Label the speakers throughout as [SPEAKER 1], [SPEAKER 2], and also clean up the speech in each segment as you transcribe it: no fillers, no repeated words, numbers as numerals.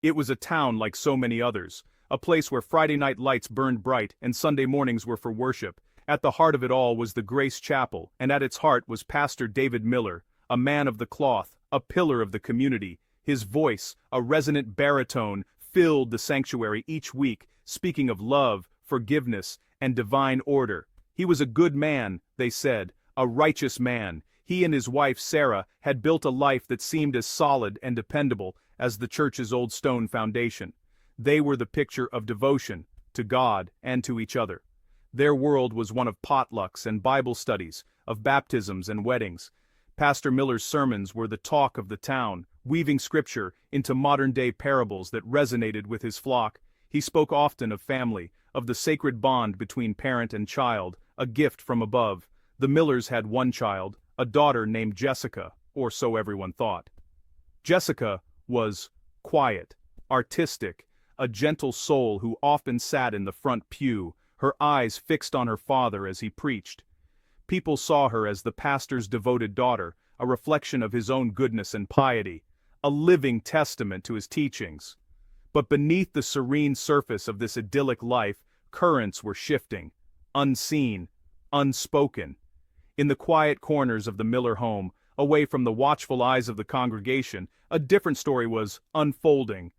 [SPEAKER 1] It was a town like so many others, a place where Friday night lights burned bright and Sunday mornings were for worship. At the heart of it all was the Grace Chapel, and at its heart was Pastor David Miller, a man of the cloth, a pillar of the community. His voice, a resonant baritone, filled the sanctuary each week, speaking of love, forgiveness, and divine order. He was a good man, they said, a righteous man. He and his wife Sarah had built a life that seemed as solid and dependable as the church's old stone foundation. They were the picture of devotion, to God and to each other. Their world was one of potlucks and Bible studies, of baptisms and weddings. Pastor Miller's sermons were the talk of the town, weaving scripture into modern-day parables that resonated with his flock. He spoke often of family, of the sacred bond between parent and child, a gift from above. The Millers had one child, a daughter named Jessica, or so everyone thought. Jessica was quiet, artistic, a gentle soul who often sat in the front pew, her eyes fixed on her father as he preached. People saw her as the pastor's devoted daughter, a reflection of his own goodness and piety, a living testament to his teachings. But beneath the serene surface of this idyllic life, currents were shifting, unseen, unspoken. In the quiet corners of the Miller home, away from the watchful eyes of the congregation, a different story was unfolding.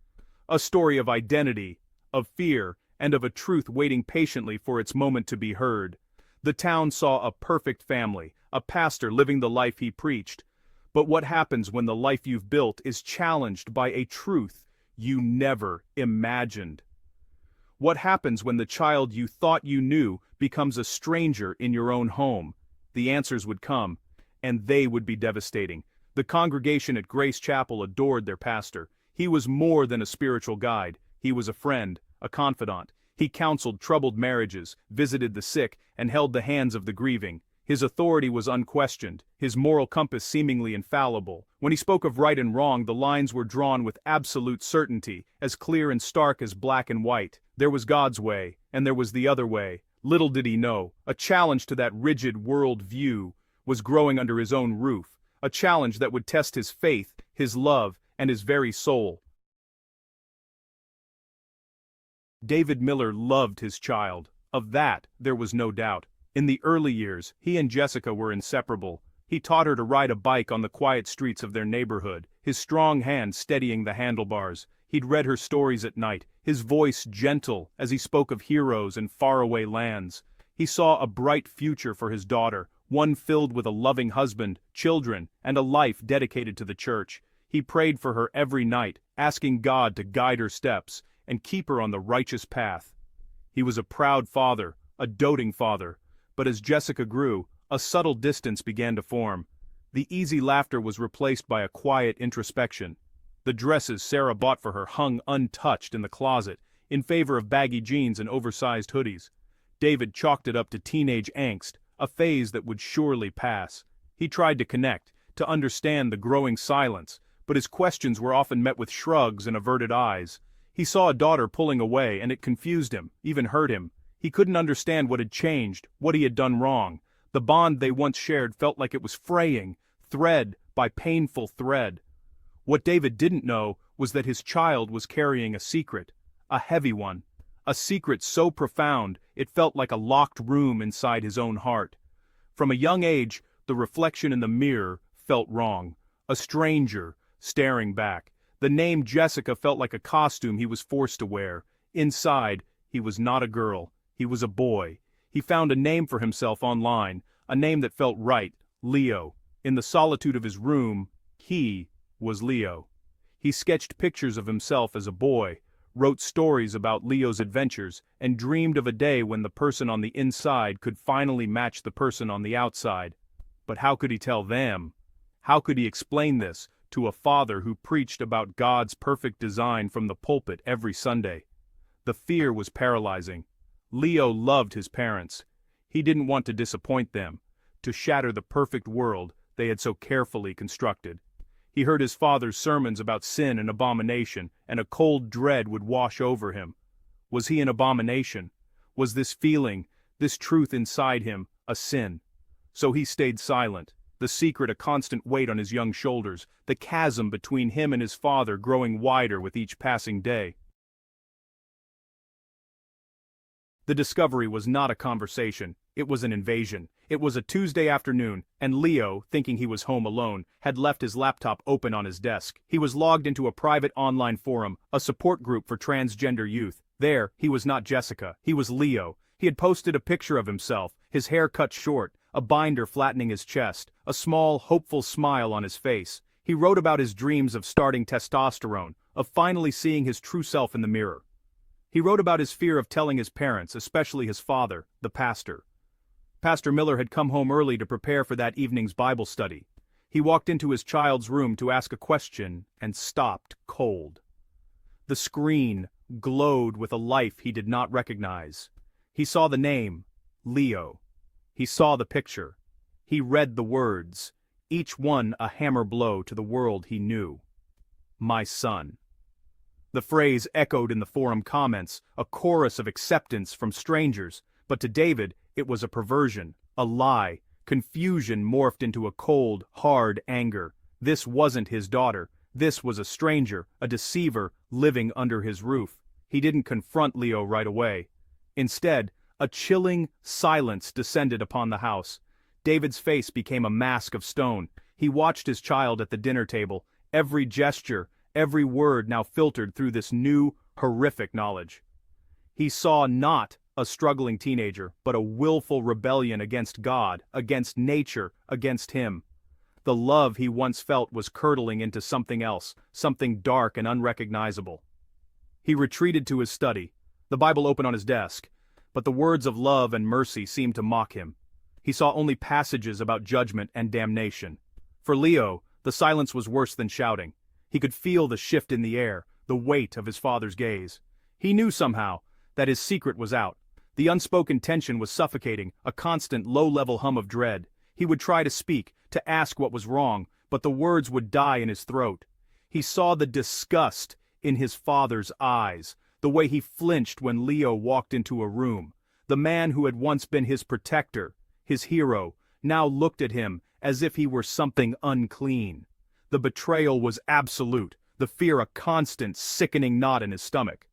[SPEAKER 1] A story of identity, of fear, and of a truth waiting patiently for its moment to be heard. The town saw a perfect family, a pastor living the life he preached. But what happens when the life you've built is challenged by a truth you never imagined? What happens when the child you thought you knew becomes a stranger in your own home? The answers would come, and they would be devastating. The congregation at Grace Chapel adored their pastor. He was more than a spiritual guide. He was a friend, a confidant. He counseled troubled marriages, visited the sick, and held the hands of the grieving. His authority was unquestioned, his moral compass seemingly infallible. When he spoke of right and wrong, the lines were drawn with absolute certainty, as clear and stark as black and white. There was God's way, and there was the other way. Little did he know, a challenge to that rigid world view was growing under his own roof, a challenge that would test his faith, his love, and his very soul. David Miller loved his child. Of that, there was no doubt. In the early years, he and Jessica were inseparable. He taught her to ride a bike on the quiet streets of their neighborhood, his strong hand steadying the handlebars. He'd read her stories at night, his voice gentle as he spoke of heroes and faraway lands. He saw a bright future for his daughter, one filled with a loving husband, children, and a life dedicated to the church. He prayed for her every night, asking God to guide her steps and keep her on the righteous path. He was a proud father, a doting father, but as Jessica grew, a subtle distance began to form. The easy laughter was replaced by a quiet introspection. The dresses Sarah bought for her hung untouched in the closet, in favor of baggy jeans and oversized hoodies. David chalked it up to teenage angst, a phase that would surely pass. He tried to connect, to understand the growing silence, but his questions were often met with shrugs and averted eyes. He saw a daughter pulling away, and it confused him, even hurt him. He couldn't understand what had changed, what he had done wrong. The bond they once shared felt like it was fraying, thread by painful thread. What David didn't know was that his child was carrying a secret, a heavy one, a secret so profound it felt like a locked room inside his own heart. From a young age, the reflection in the mirror felt wrong, a stranger staring back. The name Jessica felt like a costume he was forced to wear. Inside, he was not a girl, he was a boy. He found a name for himself online, a name that felt right, Leo. In the solitude of his room, he was Leo. He sketched pictures of himself as a boy, wrote stories about Leo's adventures, and dreamed of a day when the person on the inside could finally match the person on the outside. But how could he tell them? How could he explain this to a father who preached about God's perfect design from the pulpit every Sunday? The fear was paralyzing. Leo loved his parents. He didn't want to disappoint them, to shatter the perfect world they had so carefully constructed. He heard his father's sermons about sin and abomination, and a cold dread would wash over him. Was he an abomination? Was this feeling, this truth inside him, a sin? So he stayed silent. the secret a constant weight on his young shoulders, the chasm between him and his father growing wider with each passing day. The discovery was not a conversation, it was an invasion. It was a Tuesday afternoon, and Leo, thinking he was home alone, had left his laptop open on his desk. He was logged into a private online forum, a support group for transgender youth. There, he was not Jessica, he was Leo. He had posted a picture of himself, his hair cut short, a binder flattening his chest, a small, hopeful smile on his face. He wrote about his dreams of starting testosterone, of finally seeing his true self in the mirror. He wrote about his fear of telling his parents, especially his father, the pastor. Pastor Miller had come home early to prepare for that evening's Bible study. He walked into his child's room to ask a question and stopped cold. The screen glowed with a life he did not recognize. He saw the name, Leo. He saw the picture. He read the words, each one a hammer blow to the world he knew. My son. The phrase echoed in the forum comments, a chorus of acceptance from strangers, but to David, it was a perversion, a lie. Confusion morphed into a cold, hard anger. This wasn't his daughter. This was a stranger, a deceiver, living under his roof. He didn't confront Leo right away. Instead, a chilling silence descended upon the house. David's face became a mask of stone. He watched his child at the dinner table, every gesture, every word now filtered through this new, horrific knowledge. He saw not a struggling teenager, but a willful rebellion against God, against nature, against him. The love he once felt was curdling into something else, something dark and unrecognizable. He retreated to his study, the Bible open on his desk, but the words of love and mercy seemed to mock him. He saw only passages about judgment and damnation. For Leo, the silence was worse than shouting. He could feel the shift in the air, the weight of his father's gaze. He knew somehow that his secret was out. The unspoken tension was suffocating, a constant low-level hum of dread. He would try to speak, to ask what was wrong, but the words would die in his throat. He saw the disgust in his father's eyes, the way he flinched when Leo walked into a room. The man who had once been his protector, his hero, now looked at him as if he were something unclean. The betrayal was absolute, the fear a constant, sickening knot in his stomach.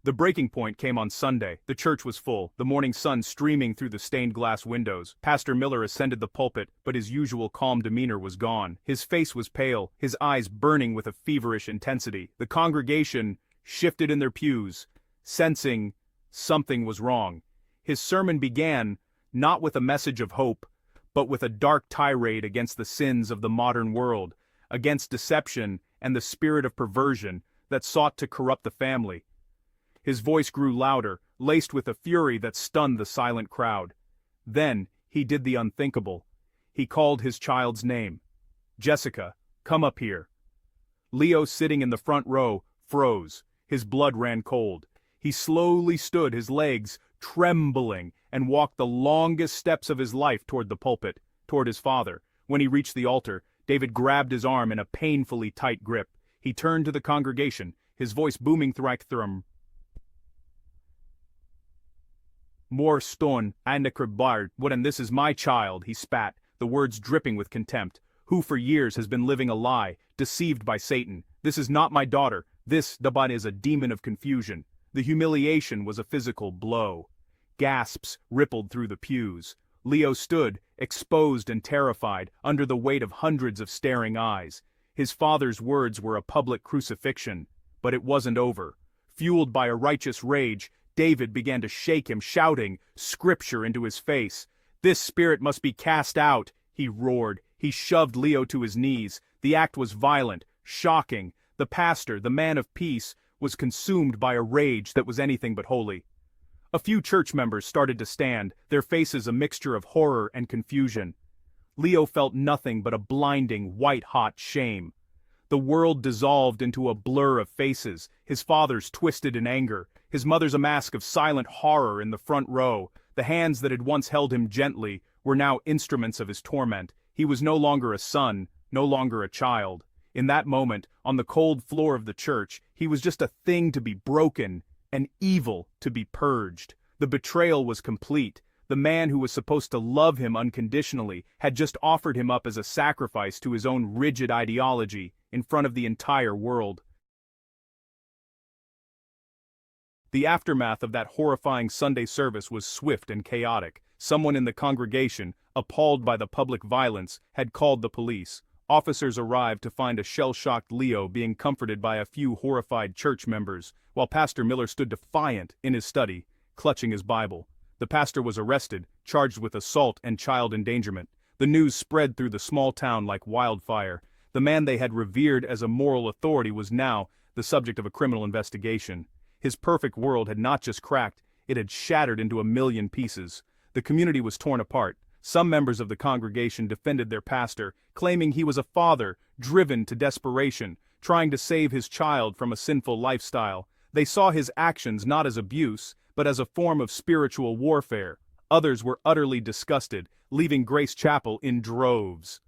[SPEAKER 1] The breaking point came on Sunday. The church was full, the morning sun streaming through the stained glass windows. Pastor Miller ascended the pulpit, but his usual calm demeanor was gone. His face was pale, his eyes burning with a feverish intensity. The congregation shifted in their pews, sensing something was wrong. His sermon began not with a message of hope, but with a dark tirade against the sins of the modern world, against deception and the spirit of perversion that sought to corrupt the family. His voice grew louder, laced with a fury that stunned the silent crowd. Then, he did the unthinkable. He called his child's name. Jessica, come up here. Leo, sitting in the front row, froze. His blood ran cold. He slowly stood, his legs trembling, and walked the longest steps of his life toward the pulpit, toward his father. When he reached the altar, David grabbed his arm in a painfully tight grip. He turned to the congregation, his voice booming through them. More stone, and a cribard, and this is my child, he spat, the words dripping with contempt, who for years has been living a lie, deceived by Satan. This is not my daughter, this, Daban, is a demon of confusion. The humiliation was a physical blow. Gasps rippled through the pews. Leo stood, exposed and terrified, under the weight of hundreds of staring eyes. His father's words were a public crucifixion, but it wasn't over. Fueled by a righteous rage, David began to shake him, shouting scripture into his face. This spirit must be cast out, he roared. He shoved Leo to his knees. The act was violent, shocking. The pastor, the man of peace, was consumed by a rage that was anything but holy. A few church members started to stand, their faces a mixture of horror and confusion. Leo felt nothing but a blinding, white-hot shame. The world dissolved into a blur of faces, his father's twisted in anger, his mother's a mask of silent horror in the front row. The hands that had once held him gently were now instruments of his torment. He was no longer a son, no longer a child. In that moment, on the cold floor of the church, he was just a thing to be broken, an evil to be purged. The betrayal was complete. The man who was supposed to love him unconditionally had just offered him up as a sacrifice to his own rigid ideology in front of the entire world. The aftermath of that horrifying Sunday service was swift and chaotic. Someone in the congregation, appalled by the public violence, had called the police. Officers arrived to find a shell-shocked Leo being comforted by a few horrified church members, while Pastor Miller stood defiant in his study, clutching his Bible. The pastor was arrested, charged with assault and child endangerment. The news spread through the small town like wildfire. The man they had revered as a moral authority was now the subject of a criminal investigation. His perfect world had not just cracked, it had shattered into a million pieces. The community was torn apart. Some members of the congregation defended their pastor, claiming he was a father, driven to desperation, trying to save his child from a sinful lifestyle. They saw his actions not as abuse, but as a form of spiritual warfare. Others were utterly disgusted, leaving Grace Chapel in droves.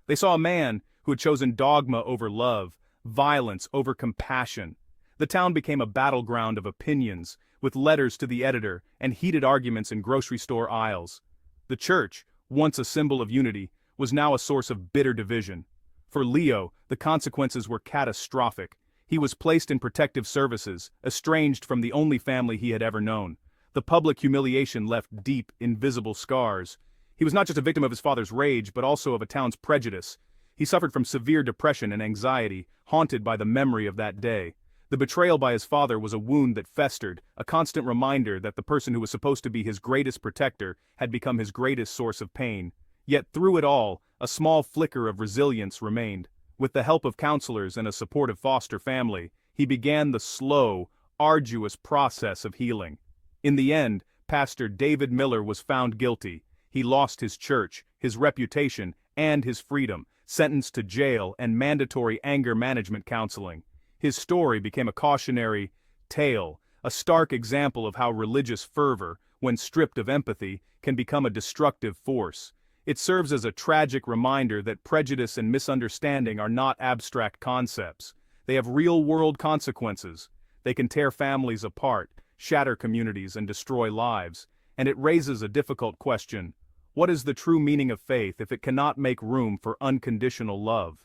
[SPEAKER 1] They saw a man who had chosen dogma over love, violence over compassion. The town became a battleground of opinions, with letters to the editor and heated arguments in grocery store aisles. The church, once a symbol of unity, was now a source of bitter division. For Leo, the consequences were catastrophic. He was placed in protective services, estranged from the only family he had ever known. The public humiliation left deep, invisible scars. He was not just a victim of his father's rage, but also of a town's prejudice. He suffered from severe depression and anxiety, haunted by the memory of that day. The betrayal by his father was a wound that festered, a constant reminder that the person who was supposed to be his greatest protector had become his greatest source of pain. Yet through it all, a small flicker of resilience remained. With the help of counselors and a supportive foster family, he began the slow, arduous process of healing. In the end, Pastor David Miller was found guilty. He lost his church, his reputation, and his freedom, sentenced to jail and mandatory anger management counseling. His story became a cautionary tale, a stark example of how religious fervor, when stripped of empathy, can become a destructive force. It serves as a tragic reminder that prejudice and misunderstanding are not abstract concepts. They have real-world consequences. They can tear families apart, shatter communities, and destroy lives. And it raises a difficult question. What is the true meaning of faith if it cannot make room for unconditional love?